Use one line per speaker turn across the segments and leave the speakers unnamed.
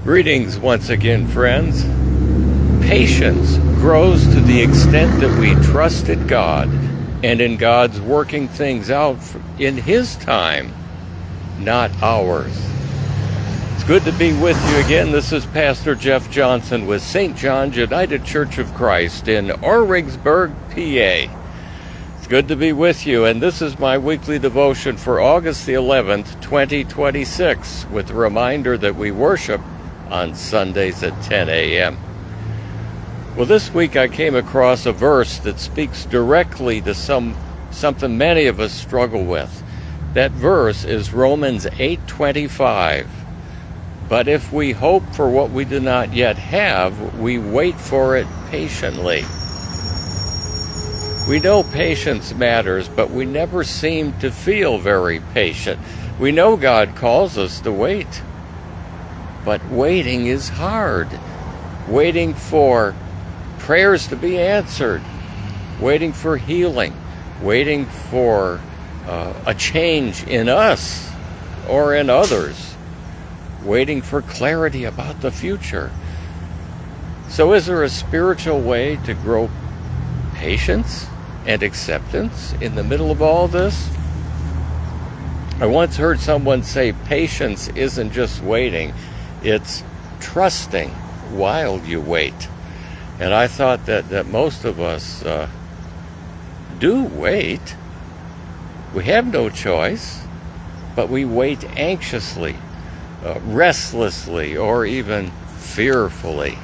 Greetings once again, friends. Patience grows to the extent that we trust in God and in God's working things out in His time, not ours. It's good to be with you again. This is Pastor Jeff Johnson with St. John's United Church of Christ in Auringsburg, PA. It's good to be with you, and this is my weekly devotion for August the 11th, 2026, with a reminder that we worship on Sundays at 10 a.m. Well, this week I came across a verse that speaks directly to something many of us struggle with. That verse is Romans 8:25. But if we hope for what we do not yet have, we wait for it patiently. We know patience matters, but we never seem to feel very patient. We know God calls us to wait. But waiting is hard. Waiting for prayers to be answered. Waiting for healing. Waiting for a change in us or in others. Waiting for clarity about the future. So is there a spiritual way to grow patience and acceptance in the middle of all this? I once heard someone say patience isn't just waiting, it's trusting while you wait. And I thought that most of us do wait. We have no choice, but we wait anxiously, restlessly, or even fearfully.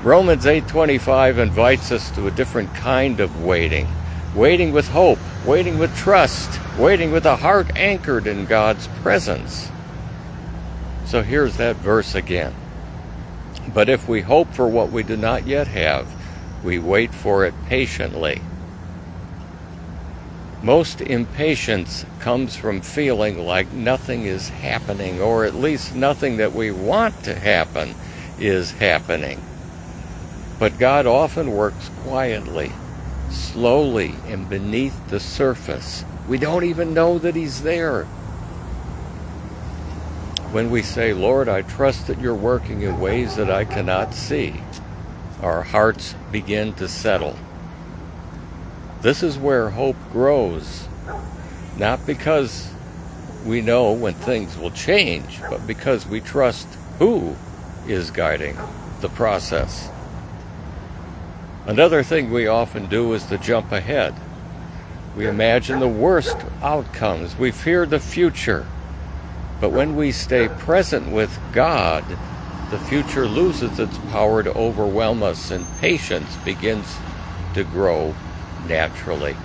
Romans 8:25 invites us to a different kind of waiting. Waiting with hope, waiting with trust, waiting with a heart anchored in God's presence. So here's that verse again. But if we hope for what we do not yet have, we wait for it patiently. Most impatience comes from feeling like nothing is happening, or at least nothing that we want to happen is happening. But God often works quietly, slowly, and beneath the surface. We don't even know that He's there. When we say, Lord, I trust that you're working in ways that I cannot see, our hearts begin to settle. This is where hope grows, not because we know when things will change, but because we trust who is guiding the process. Another thing we often do is to jump ahead. We imagine the worst outcomes. We fear the future. But when we stay present with God, the future loses its power to overwhelm us, and patience begins to grow naturally.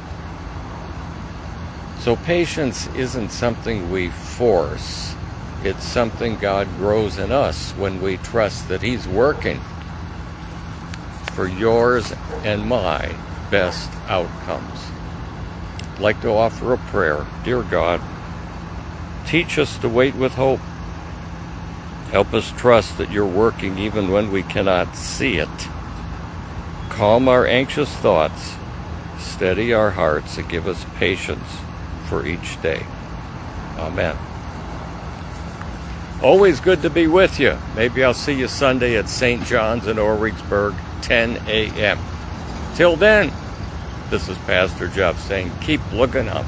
So patience isn't something we force. It's something God grows in us when we trust that He's working for yours and my best outcomes. I'd like to offer a prayer. Dear God, teach us to wait with hope. Help us trust that you're working even when we cannot see it. Calm our anxious thoughts, steady our hearts, and give us patience for each day. Amen. Always good to be with you. Maybe I'll see you Sunday at St. John's in Auringsburg, 10 a.m. Till then, this is Pastor Jeff saying, keep looking up.